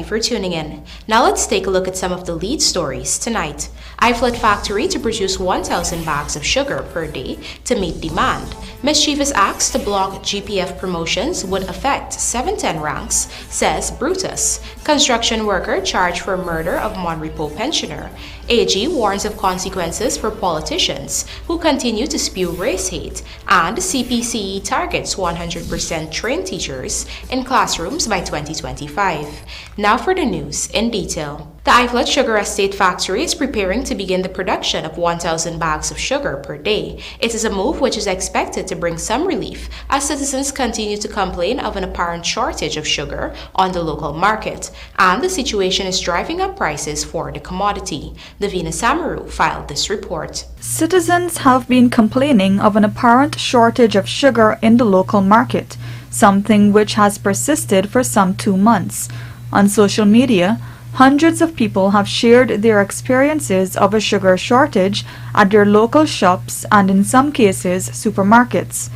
you for tuning in. Now let's take a look at some of the lead stories tonight. IFLET factory to produce 1,000 bags of sugar per day to meet demand. Mischievous acts to block GPF promotions would affect 710 ranks, says Brutus. Construction worker charged for murder of Monrepo pensioner. AG warns of consequences for politicians who continue to spew race hate. And CPCE targets 100% trained teachers in classrooms by 2025. Now for the news in detail. The IFLET Sugar Estate factory is preparing to begin the production of 1,000 bags of sugar per day. It is a move which is expected to bring some relief as citizens continue to complain of an apparent shortage of sugar on the local market, and the situation is driving up prices for the commodity. Davina Samaru filed this report. Citizens have been complaining of an apparent shortage of sugar in the local market, something which has persisted for some 2 months. On social media, hundreds of people have shared their experiences of a sugar shortage at their local shops and in some cases supermarkets.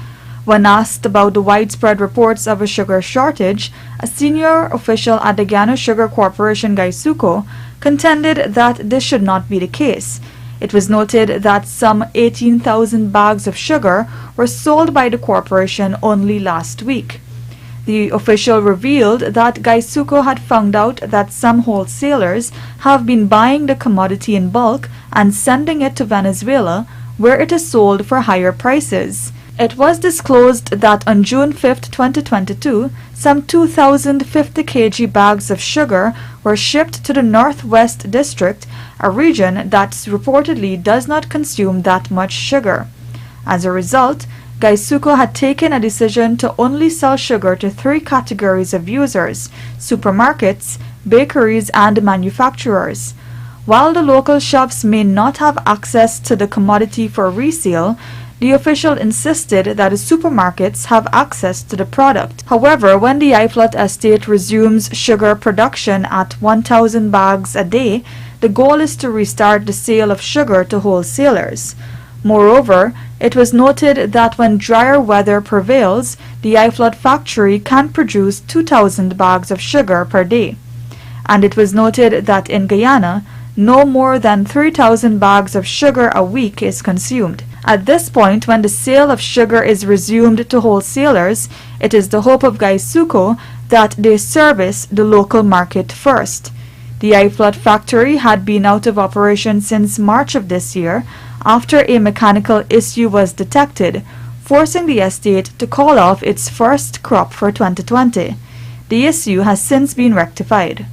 When asked about the widespread reports of a sugar shortage, a senior official at the Guyana Sugar Corporation GUYSUCO contended that this should not be the case. It was noted that some 18,000 bags of sugar were sold by the corporation only last week. The official revealed that GUYSUCO had found out that some wholesalers have been buying the commodity in bulk and sending it to Venezuela, where it is sold for higher prices. It was disclosed that on June 5, 2022, some 2,050 kg bags of sugar were shipped to the Northwest District, a region that reportedly does not consume that much sugar. As a result, GUYSUCO had taken a decision to only sell sugar to 3 categories of users: supermarkets, bakeries, and manufacturers. While the local shops may not have access to the commodity for resale, the official insisted that the supermarkets have access to the product. However, when the IFLET estate resumes sugar production at 1,000 bags a day, the goal is to restart the sale of sugar to wholesalers. Moreover, it was noted that when drier weather prevails, the IFLET factory can produce 2,000 bags of sugar per day. And it was noted that in Guyana, no more than 3,000 bags of sugar a week is consumed. At this point, when the sale of sugar is resumed to wholesalers, it is the hope of GUYSUCO that they service the local market first. The IFLET factory had been out of operation since March of this year after a mechanical issue was detected, forcing the estate to call off its first crop for 2020. The issue has since been rectified.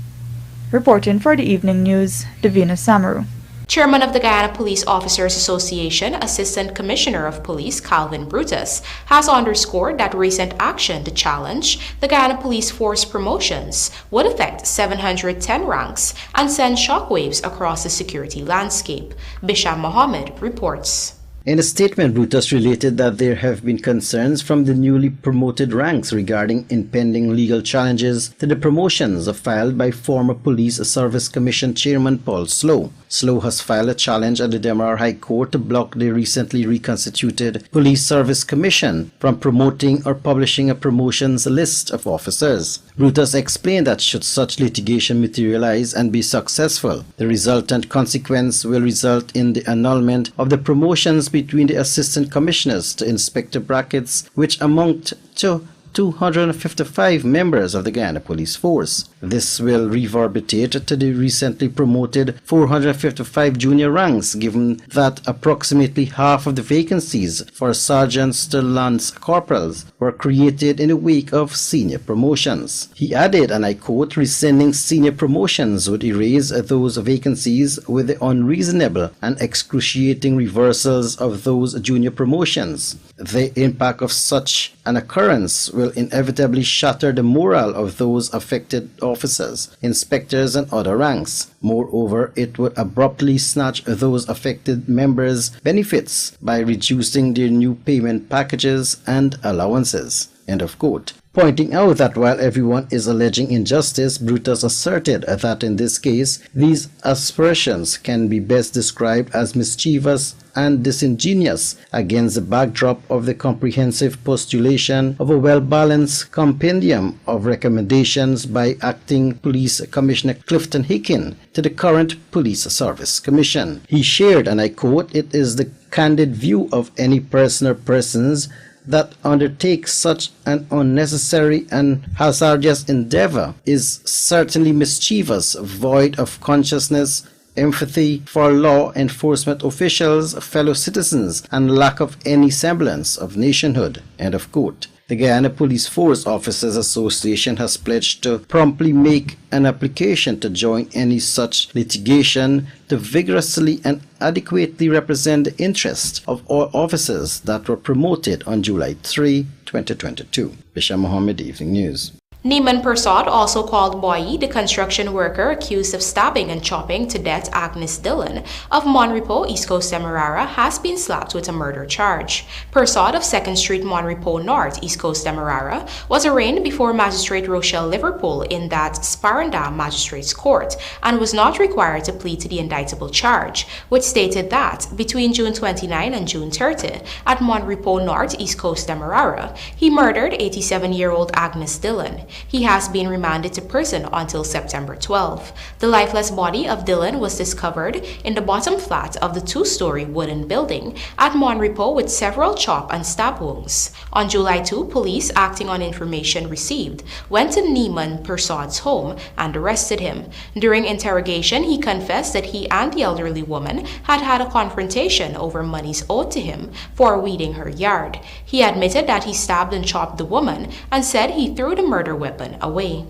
Reporting for the evening news, Davina Samaru. Chairman of the Guyana Police Officers Association, Assistant Commissioner of Police Calvin Brutus, has underscored that recent action to challenge the Guyana Police Force promotions would affect 710 ranks and send shockwaves across the security landscape. Bisham Mohammed reports. In a statement, Brutus related that there have been concerns from the newly promoted ranks regarding impending legal challenges to the promotions filed by former Police Service Commission Chairman Paul Slow. Slow has filed a challenge at the Demerara High Court to block the recently reconstituted Police Service Commission from promoting or publishing a promotions list of officers. Brutus explained that should such litigation materialize and be successful, the resultant consequence will result in the annulment of the promotions between the assistant commissioners to inspector brackets, which amount to 255 members of the Guyana Police Force. This will reverberate to the recently promoted 455 junior ranks, given that approximately half of the vacancies for sergeants to lance corporals were created in the wake of senior promotions. He added, and I quote, "Rescinding senior promotions would erase those vacancies with the unreasonable and excruciating reversals of those junior promotions. The impact of such an occurrence will inevitably shatter the morale of those affected officers, inspectors, and other ranks. Moreover, it would abruptly snatch those affected members' benefits by reducing their new payment packages and allowances." End of quote. Pointing out that while everyone is alleging injustice, Brutus asserted that in this case, these aspersions can be best described as mischievous and disingenuous against the backdrop of the comprehensive postulation of a well-balanced compendium of recommendations by Acting Police Commissioner Clifton Hicken to the current Police Service Commission. He shared, and I quote, "It is the candid view of any person or persons that undertake such an unnecessary and hazardous endeavor is certainly mischievous, void of consciousness, empathy for law enforcement officials, fellow citizens, and lack of any semblance of nationhood." End of quote. The Guyana Police Force Officers Association has pledged to promptly make an application to join any such litigation to vigorously and adequately represent the interests of all officers that were promoted on July 3, 2022. Bisham Mohammed, Evening News. Neiman Persaud, also called Boyi, the construction worker accused of stabbing and chopping to death Agnes Dillon of Monrepo, East Coast Demerara, has been slapped with a murder charge. Persaud of 2nd Street, Monrepo North, East Coast Demerara, was arraigned before Magistrate Rochelle Liverpool in that Sparrandam Magistrates Court and was not required to plead to the indictable charge, which stated that between June 29 and June 30 at Monrepo North, East Coast Demerara, he murdered 87-year-old Agnes Dillon. He has been remanded to prison until September 12. The lifeless body of Dillon was discovered in the bottom flat of the 2-story wooden building at Monrepo with several chop and stab wounds. On July 2, police, acting on information received, went to Neiman Persaud's home and arrested him. During interrogation, he confessed that he and the elderly woman had had a confrontation over monies owed to him for weeding her yard. He admitted that he stabbed and chopped the woman and said he threw the murder weapon away.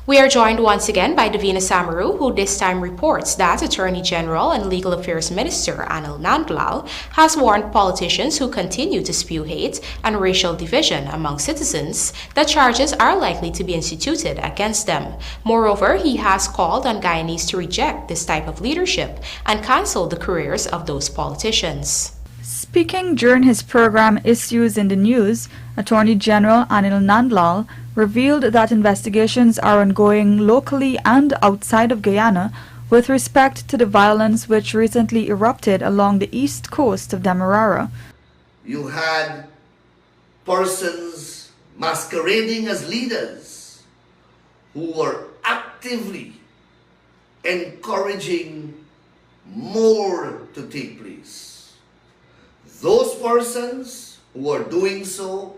We are joined once again by Davina Samaru, who this time reports that Attorney General and Legal Affairs Minister Anil Nandlal has warned politicians who continue to spew hate and racial division among citizens that charges are likely to be instituted against them. Moreover, he has called on Guyanese to reject this type of leadership and cancel the careers of those politicians. Speaking during his program Issues in the News, Attorney General Anil Nandlal revealed that investigations are ongoing locally and outside of Guyana with respect to the violence which recently erupted along the east coast of Demerara. You had persons masquerading as leaders who were actively encouraging more to take place. Those persons who are doing so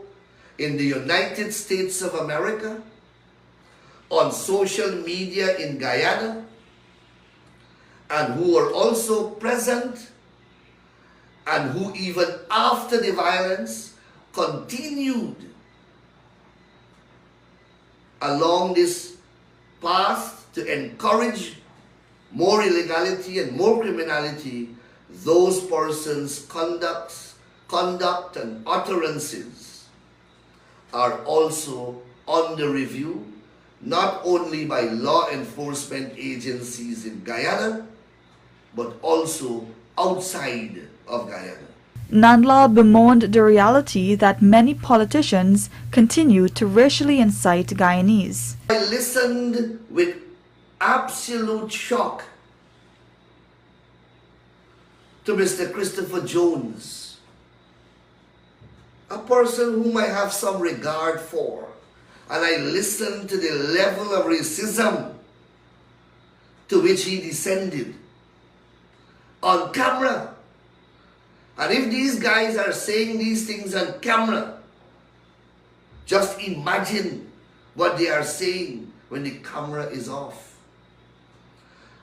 in the United States of America, on social media in Guyana, and who are also present and who even after the violence continued along this path to encourage more illegality and more criminality, those persons' conduct and utterances are also under review, not only by law enforcement agencies in Guyana, but also outside of Guyana. Nandlal bemoaned the reality that many politicians continue to racially incite Guyanese. I listened with absolute shock to Mr. Christopher Jones, a person whom I have some regard for, and I listened to the level of racism to which he descended on camera. And if these guys are saying these things on camera, just imagine what they are saying when the camera is off.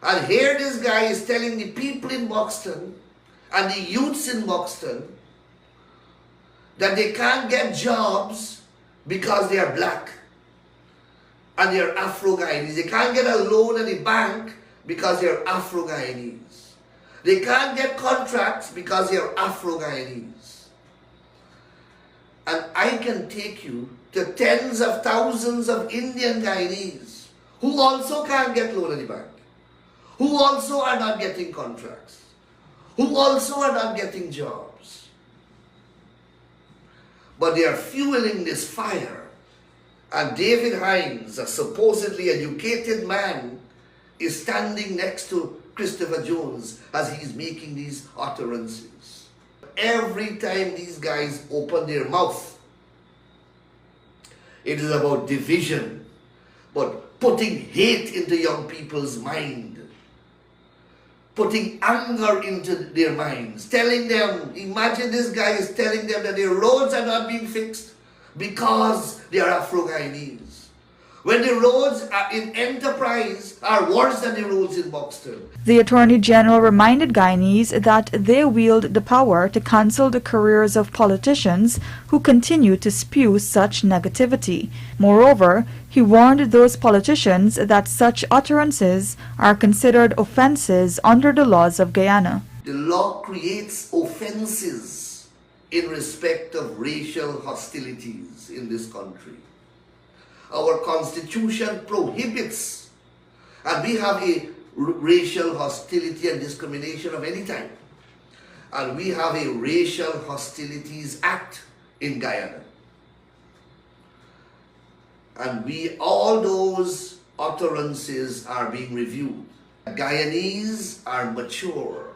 And here this guy is telling the people in Buxton and the youths in Buxton that they can't get jobs because they are black and they are Afro-Guyanese. They can't get a loan at the bank because they are Afro-Guyanese. They can't get contracts because they are Afro-Guyanese. And I can take you to tens of thousands of Indian Guyanese who also can't get loan at the bank, who also are not getting contracts, who also are not getting jobs. but they are fueling this fire. And David Hines, a supposedly educated man, is standing next to Christopher Jones as he's making these utterances. Every time these guys open their mouth, it is about division, but putting hate into young people's mind, putting anger into their minds, telling them, imagine this guy is telling them that their roads are not being fixed because they are Afro-Guyanese. When the roads are in Enterprise are worse than the roads in Buxton. The Attorney General reminded Guyanese that they wield the power to cancel the careers of politicians who continue to spew such negativity. Moreover, he warned those politicians that such utterances are considered offenses under the laws of Guyana. The law creates offenses in respect of racial hostilities in this country. Our Constitution prohibits, and we have a racial hostility and discrimination of any type. And we have a Racial Hostilities Act in Guyana. And all those utterances are being reviewed. Guyanese are mature,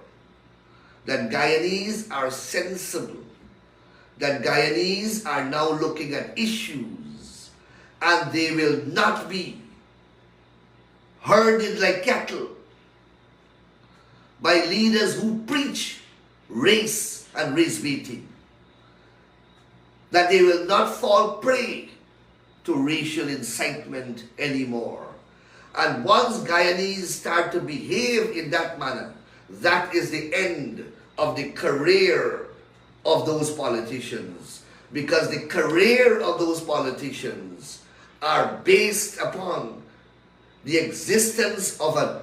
that Guyanese are sensible, that Guyanese are now looking at issues, and they will not be herded like cattle by leaders who preach race and race baiting. That they will not fall prey to racial incitement anymore. And once Guyanese start to behave in that manner, that is the end of the career of those politicians. Because the career of those politicians are based upon the existence of a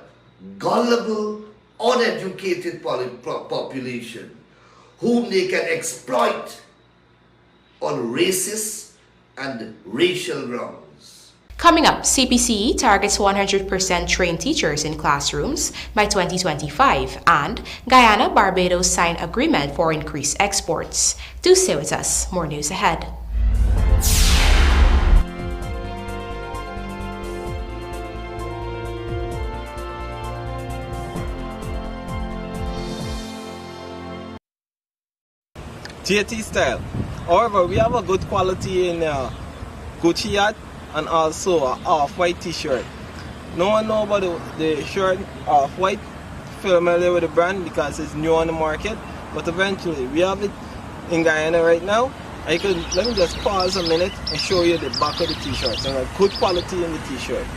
gullible, uneducated population whom they can exploit on racist and racial grounds. Coming up, CPCE targets 100% trained teachers in classrooms by 2025, and Guyana, Barbados sign agreement for increased exports. Do stay with us. More news ahead. JT style. However, we have a good quality in Gucci hat and also a off-white t-shirt. No one knows about the shirt off-white, familiar with the brand because it's new on the market, but eventually we have it in Guyana right now. Let me just pause a minute and show you the back of the t-shirt. And a good quality in the t-shirt.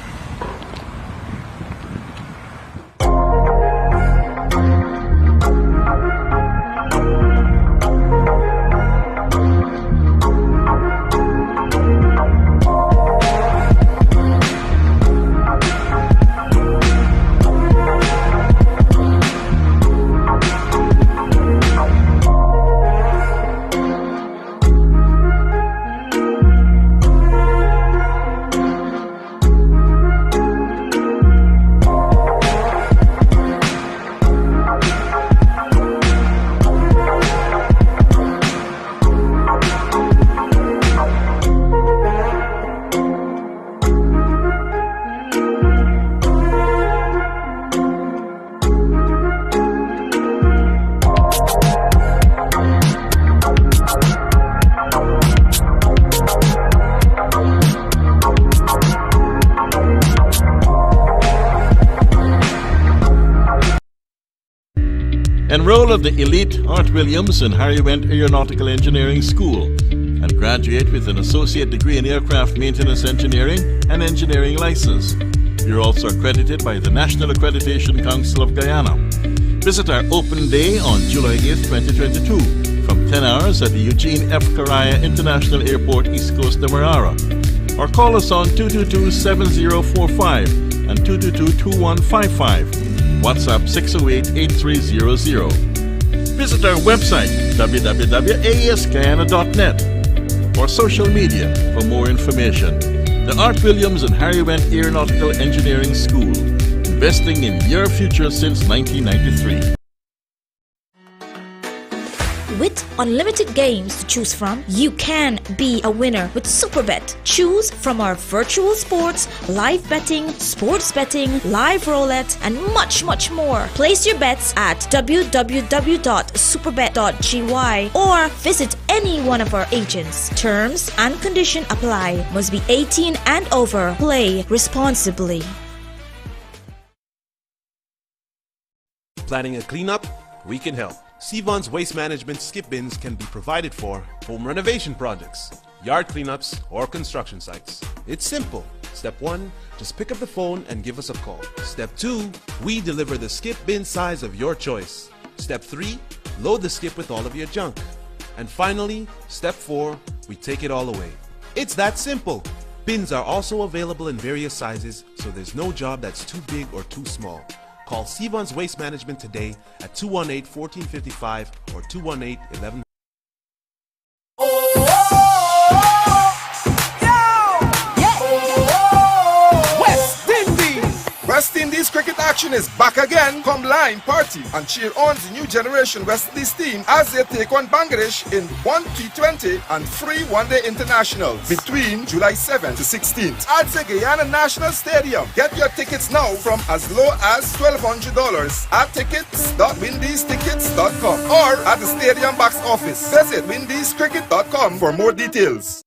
Enroll at the elite Art Williams and Harry Wendt Aeronautical Engineering School and graduate with an associate degree in aircraft maintenance engineering and engineering license. You're also accredited by the National Accreditation Council of Guyana. Visit our open day on July 8th, 2022 from 10 hours at the Eugene F. Correa International Airport, East Coast, Demerara. Or call us on 222-7045 and 222-2155. WhatsApp 608-8300. Visit our website www.aesguyana.net or social media for more information. The Art Williams and Harry Wendt Aeronautical Engineering School, investing in your future since 1993. With unlimited games to choose from, you can be a winner with Superbet. Choose from our virtual sports, live betting, sports betting, live roulette, and much, much more. Place your bets at www.superbet.gy or visit any one of our agents. Terms and conditions apply. Must be 18 and over. Play responsibly. Planning a cleanup? We can help. Sevon's waste management skip bins can be provided for home renovation projects, yard cleanups, or construction sites. It's simple. Step 1, just pick up the phone and give us a call. Step 2, we deliver the skip bin size of your choice. Step 3, load the skip with all of your junk. And finally, step 4, we take it all away. It's that simple. Bins are also available in various sizes, so there's no job that's too big or too small. Call Sevon's Waste Management today at 218-1455 or 218-11. West Indies cricket action is back again. Come line, party, and cheer on the new generation West Indies team as they take on Bangladesh in 1 T20 and 3 one-day internationals between July 7th to 16th at the Guyana National Stadium. Get your tickets now from as low as $1,200 at tickets.windiestickets.com or at the stadium box office. Visit windiescricket.com for more details.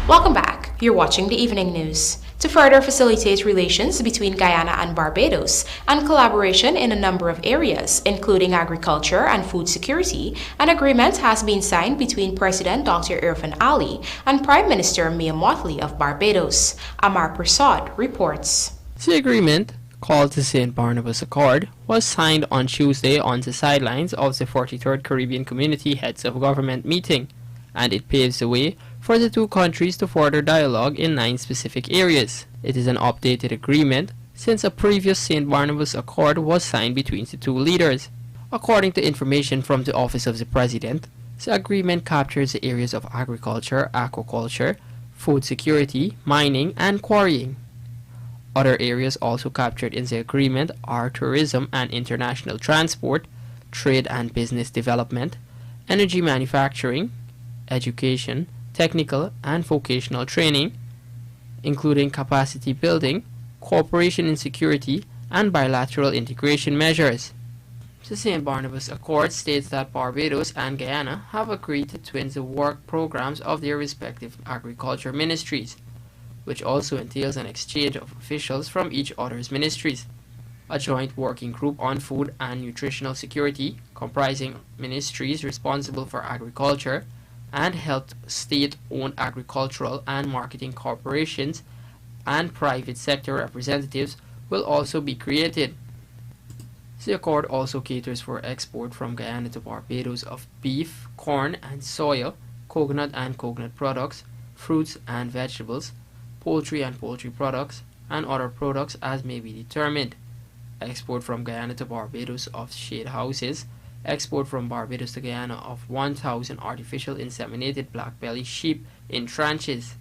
Welcome back. You're watching the Evening News. To further facilitate relations between Guyana and Barbados and collaboration in a number of areas, including agriculture and food security, an agreement has been signed between President Dr. Irfan Ali and Prime Minister Mia Mottley of Barbados. Amar Prasad reports. The agreement, called the St. Barnabas Accord, was signed on Tuesday on the sidelines of the 43rd Caribbean Community Heads of Government meeting, and it paves the way for the two countries to further dialogue in 9 specific areas. It is an updated agreement since a previous St. Barnabas Accord was signed between the two leaders. According to information from the Office of the President, the agreement captures the areas of agriculture, aquaculture, food security, mining, and quarrying. Other areas also captured in the agreement are tourism and international transport, trade and business development, energy manufacturing, education, technical and vocational training, including capacity building, cooperation in security, and bilateral integration measures. The St. Barnabas Accord states that Barbados and Guyana have agreed to twin the work programs of their respective agriculture ministries, which also entails an exchange of officials from each other's ministries. A joint working group on food and nutritional security, comprising ministries responsible for agriculture, and health, state-owned agricultural and marketing corporations, and private sector representatives will also be created. The accord also caters for export from Guyana to Barbados of beef, corn and soya, coconut and coconut products, fruits and vegetables, poultry and poultry products, and other products as may be determined. Export from Guyana to Barbados of shade houses, export from Barbados to Guyana of 1,000 artificial inseminated black-belly sheep in tranches.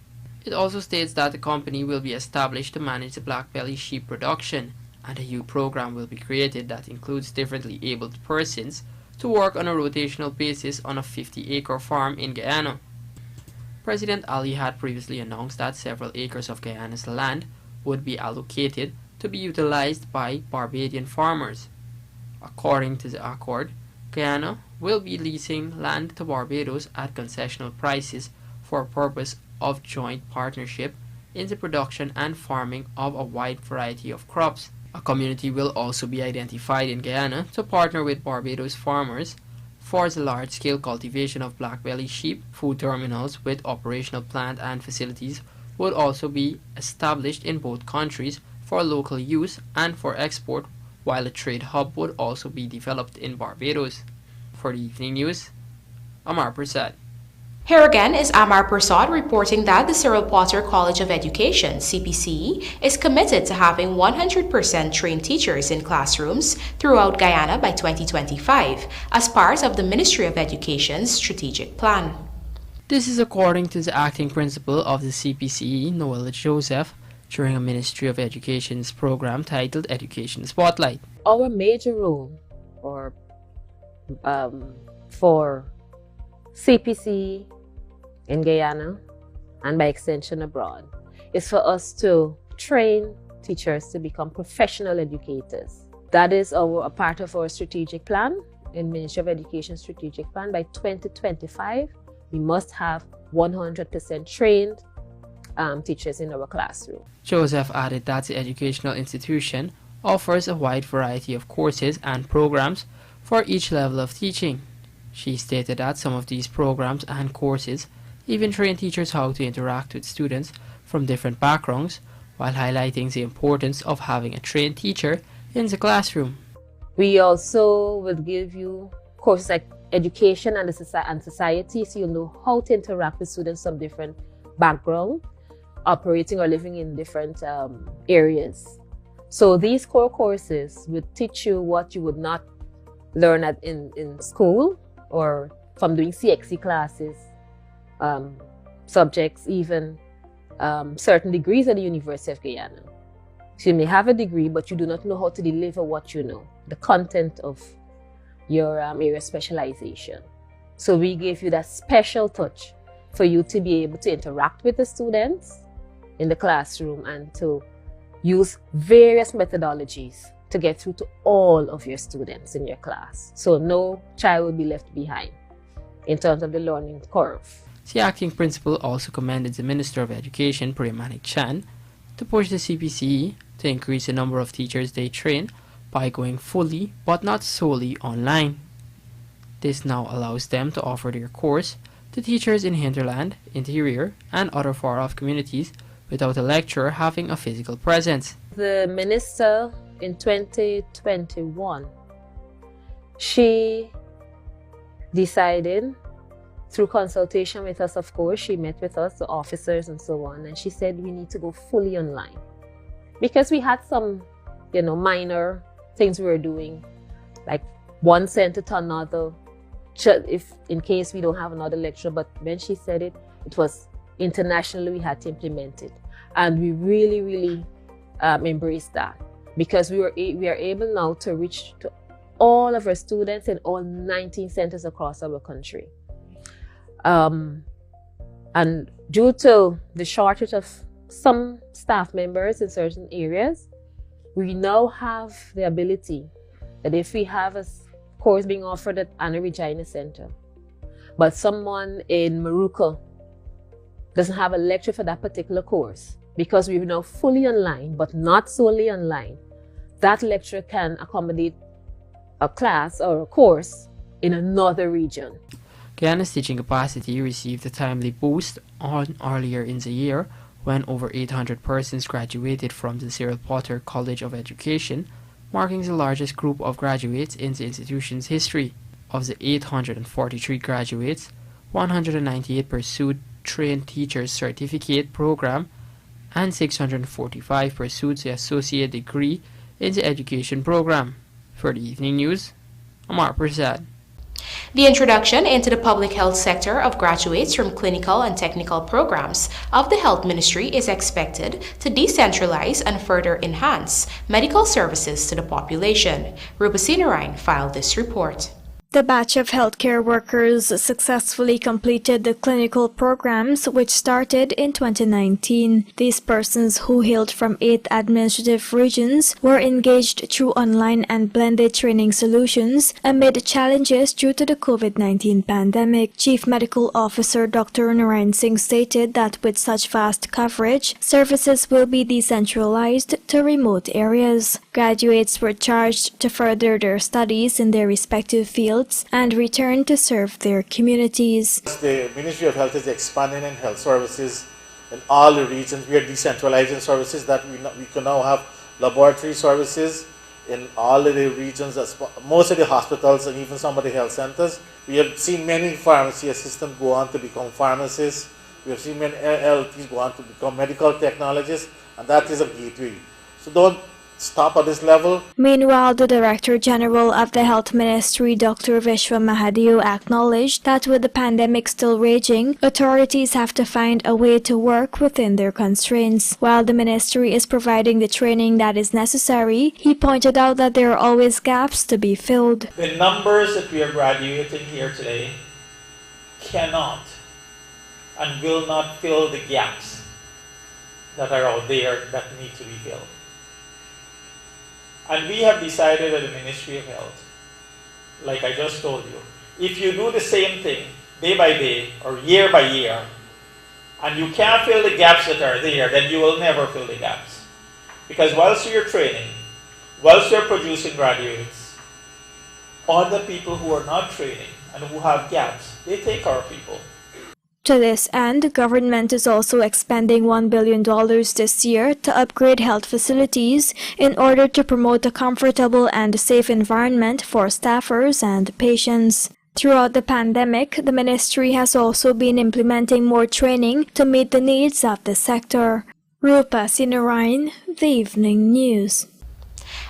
It also states that the company will be established to manage the black-belly sheep production, and a youth program will be created that includes differently abled persons to work on a rotational basis on a 50-acre farm in Guyana. President Ali had previously announced that several acres of Guyana's land would be allocated to be utilized by Barbadian farmers. According to the accord, Guyana will be leasing land to Barbados at concessional prices for a purpose of joint partnership in the production and farming of a wide variety of crops. A community will also be identified in Guyana to partner with Barbados farmers for the large-scale cultivation of black-belly sheep. Food terminals with operational plant and facilities would also be established in both countries for local use and for export, while a trade hub would also be developed in Barbados. For the Evening News, Amar Prasad. Here again is Amar Prasad reporting that the Cyril Potter College of Education, CPC, is committed to having 100% trained teachers in classrooms throughout Guyana by 2025 as part of the Ministry of Education's strategic plan. This is according to the acting principal of the CPCE, Noella Joseph, during a Ministry of Education's program titled Education Spotlight. Our major role for CPC in Guyana and by extension abroad is for us to train teachers to become professional educators. That is a part of our strategic plan in Ministry of Education strategic plan. By 2025, we must have 100% trained teachers in our classroom. Joseph added that the educational institution offers a wide variety of courses and programs for each level of teaching. She stated that some of these programs and courses even train teachers how to interact with students from different backgrounds, while highlighting the importance of having a trained teacher in the classroom. We also will give you courses like education and society, so you'll know how to interact with students from different backgrounds, operating or living in different areas. So these core courses will teach you what you would not learn in school or from doing CXC classes, subjects, even certain degrees at the University of Guyana. So you may have a degree, but you do not know how to deliver what you know, the content of your area of specialization. So we give you that special touch for you to be able to interact with the students in the classroom and to use various methodologies to get through to all of your students in your class. So no child will be left behind in terms of the learning curve. The acting principal also commended the Minister of Education, Priyamanik Chan, to push the CPCE to increase the number of teachers they train by going fully but not solely online. This now allows them to offer their course to teachers in hinterland, interior, and other far-off communities without a lecturer having a physical presence. The minister in 2021, she decided, through consultation with us, of course, she met with us, the officers and so on, and she said we need to go fully online. Because we had some, minor things we were doing, like one center to another, if in case we don't have another lecturer. But when she said it, it was internationally we had to implement it. And we really, really embraced that, because we are able now to reach to all of our students in all 19 centers across our country. And due to the shortage of some staff members in certain areas, we now have the ability that if we have a course being offered at Anna Regina Center, but someone in Maruka doesn't have a lecture for that particular course, because we're now fully online, but not solely online, that lecturer can accommodate a class or a course in another region. Guyana's teaching capacity received a timely boost earlier in the year when over 800 persons graduated from the Cyril Potter College of Education, marking the largest group of graduates in the institution's history. Of the 843 graduates, 198 pursued Trained Teachers Certificate program and 645 pursued the Associate Degree in the Education program. For the evening news, Amar Prasad. The introduction into the public health sector of graduates from clinical and technical programs of the Health Ministry is expected to decentralize and further enhance medical services to the population. Rubicina Ryan filed this report. The batch of healthcare workers successfully completed the clinical programs which started in 2019. These persons, who hailed from 8 administrative regions, were engaged through online and blended training solutions amid challenges due to the COVID-19 pandemic. Chief Medical Officer Dr. Narayan Singh stated that with such vast coverage, services will be decentralized to remote areas. Graduates were charged to further their studies in their respective fields and return to serve their communities. The Ministry of Health is expanding in health services in all the regions. We are decentralizing services that we can now have laboratory services in all of the regions, most of the hospitals and even some of the health centers. We have seen many pharmacy assistants go on to become pharmacists. We have seen many LLTs go on to become medical technologists, and that is a gateway. So don't stop at this level. Meanwhile, the Director General of the Health Ministry, Dr. Vishwa Mahadeo, acknowledged that with the pandemic still raging, authorities have to find a way to work within their constraints. While the ministry is providing the training that is necessary, he pointed out that there are always gaps to be filled. The numbers that we are graduating here today cannot and will not fill the gaps that are out there that need to be filled. And we have decided at the Ministry of Health, like I just told you, if you do the same thing day by day or year by year, and you can't fill the gaps that are there, then you will never fill the gaps. Because whilst you're training, whilst you're producing graduates, other people who are not training and who have gaps, they take our people. To this end, the government is also expending $1 billion this year to upgrade health facilities in order to promote a comfortable and safe environment for staffers and patients. Throughout the pandemic, the ministry has also been implementing more training to meet the needs of the sector. Rupa Sinarayan, The Evening News.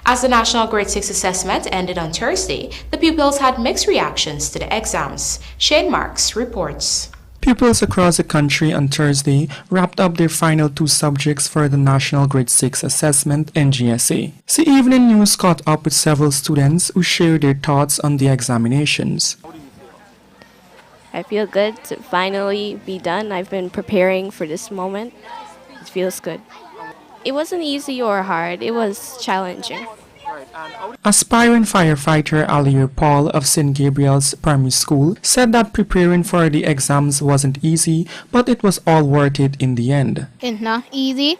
As the National Grade 6 assessment ended on Thursday, the pupils had mixed reactions to the exams. Shane Marks reports. Pupils across the country on Thursday wrapped up their final 2 subjects for the National Grade 6 Assessment (NGSA). The Evening News caught up with several students who shared their thoughts on the examinations. I feel good to finally be done. I've been preparing for this moment. It feels good. It wasn't easy or hard. It was challenging. Aspiring firefighter Alier Paul of St. Gabriel's Primary School said that preparing for the exams wasn't easy, but it was all worth it in the end. It's not easy.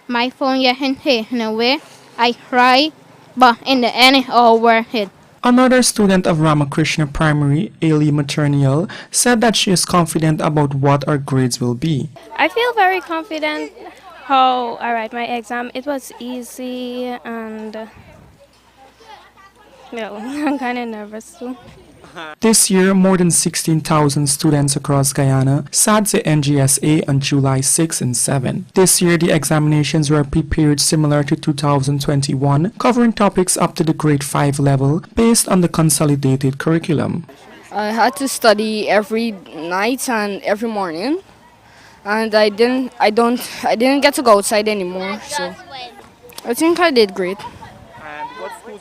My phone getting taken away. I cried, but in the end it's all worth it. Another student of Ramakrishna Primary, Ailey Maternial, said that she is confident about what her grades will be. I feel very confident how I write my exam. It was easy and I'm kind of nervous too. This year, more than 16,000 students across Guyana sat the NGSA on July 6 and 7. This year, the examinations were prepared similar to 2021, covering topics up to the grade 5 level based on the consolidated curriculum. I had to study every night and every morning, and I didn't get to go outside anymore. So I think I did great.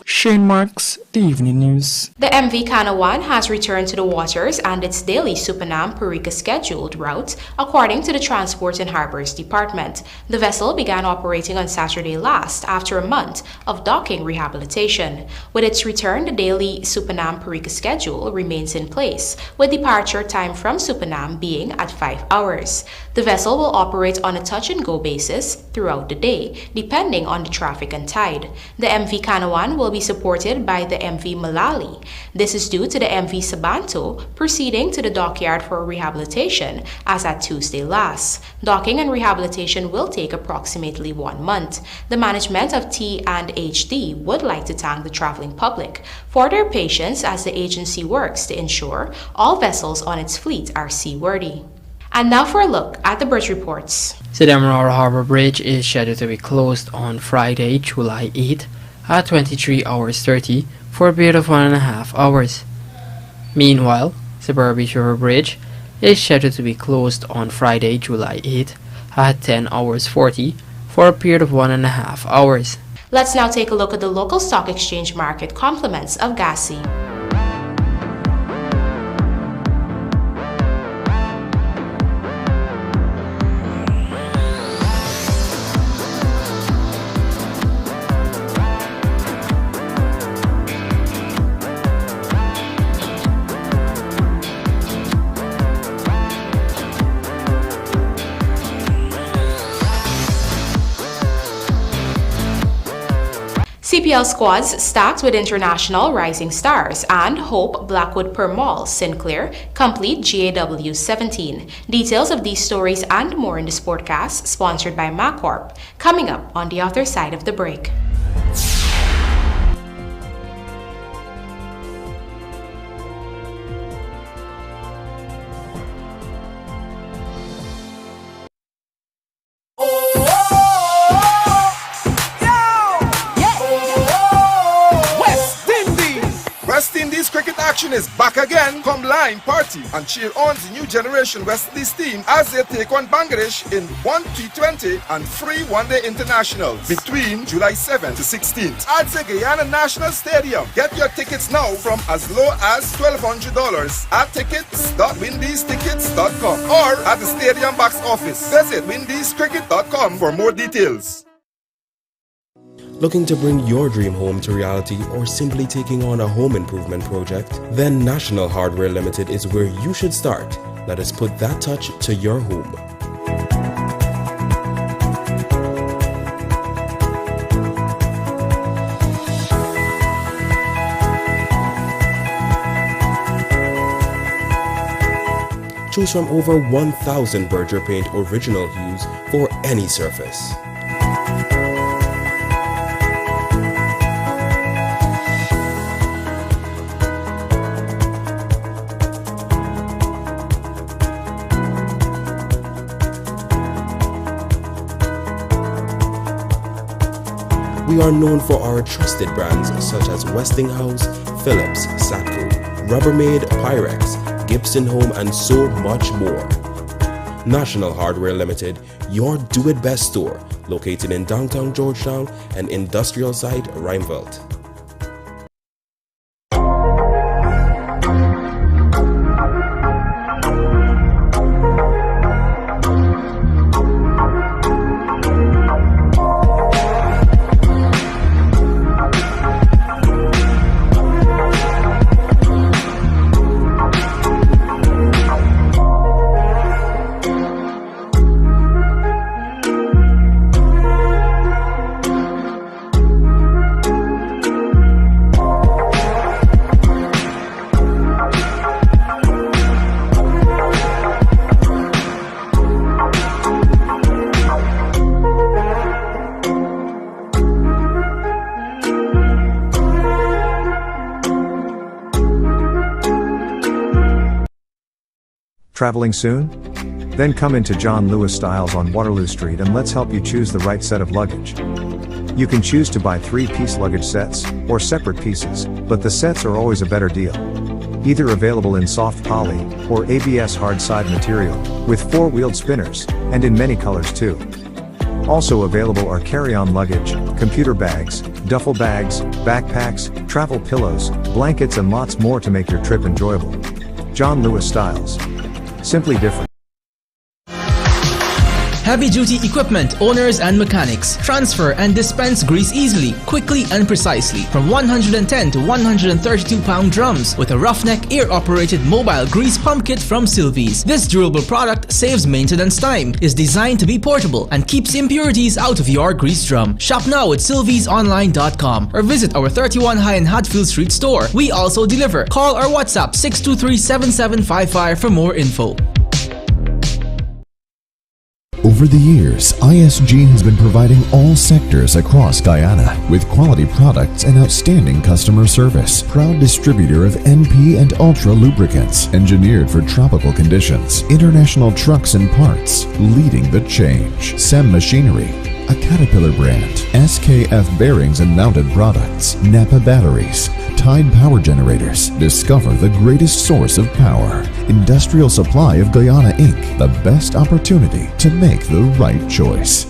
Shane Marks, The Evening News. The MV Kanawan has returned to the waters and its daily Supanam-Parica scheduled route, according to the Transport and Harbors Department. The vessel began operating on Saturday last after a month of docking rehabilitation. With its return, the daily Supanam-Parica schedule remains in place, with departure time from Supanam being at 5 hours. The vessel will operate on a touch-and-go basis throughout the day, depending on the traffic and tide. The MV Kanawan will be supported by the MV Malali. This is due to the MV Sabanto proceeding to the dockyard for rehabilitation as at Tuesday last. Docking and rehabilitation will take approximately 1 month. The management of T&HD would like to thank the traveling public for their patience as the agency works to ensure all vessels on its fleet are seaworthy. And now for a look at the bridge reports. The Demerara Harbour Bridge is scheduled to be closed on Friday, July 8 at 23 hours 30 for a period of 1.5 hours. Meanwhile, the Burbage River Bridge is scheduled to be closed on Friday, July 8 at 10 hours 40 for a period of 1.5 hours. Let's now take a look at the local stock exchange market complements of GASI. CPL squads stacked with international rising stars and Hope Blackwood per Mall Sinclair complete GAW 17. Details of these stories and more in the Sportcast sponsored by MacCorp coming up on the other side of the break. action is back again. Come line, party, and cheer on the new generation West Indies team as they take on Bangladesh in 1 T20 and 3 one-day internationals between July 7th to 16th at the Guyana National Stadium. Get your tickets now from as low as $1,200 at tickets.windiestickets.com or at the stadium box office. Visit windiescricket.com for more details. Looking to bring your dream home to reality or simply taking on a home improvement project? Then National Hardware Limited is where you should start. Let us put that touch to your home. Choose from over 1,000 Berger Paint original hues for any surface. We are known for our trusted brands such as Westinghouse, Philips, Satco, Rubbermaid, Pyrex, Gibson Home, and so much more. National Hardware Limited, your do-it-best store, located in downtown Georgetown and industrial site Rijnveld. Traveling soon? Then come into John Lewis Styles on Waterloo Street and let's help you choose the right set of luggage. You can choose to buy 3-piece luggage sets, or separate pieces, but the sets are always a better deal. Either available in soft poly, or ABS hard side material, with 4-wheeled spinners, and in many colors too. Also available are carry-on luggage, computer bags, duffel bags, backpacks, travel pillows, blankets and lots more to make your trip enjoyable. John Lewis Styles. Simply different. Heavy-duty equipment owners and mechanics transfer and dispense grease easily, quickly and precisely from 110 to 132 pound drums with a roughneck air-operated mobile grease pump kit from Sylvies. This durable product saves maintenance time, is designed to be portable, and keeps impurities out of your grease drum. Shop now at sylviesonline.com or visit our 31 High and Hatfield Street store. We also deliver. Call or WhatsApp 623-7755 for more info. Over the years, ISG has been providing all sectors across Guyana with quality products and outstanding customer service. Proud distributor of NP and Ultra lubricants, engineered for tropical conditions. International trucks and parts, leading the change. SEM Machinery, a Caterpillar brand. SKF bearings and mounted products. Napa batteries. Tide power generators. Discover the greatest source of power. Industrial Supply of Guyana Inc. The best opportunity to make the right choice.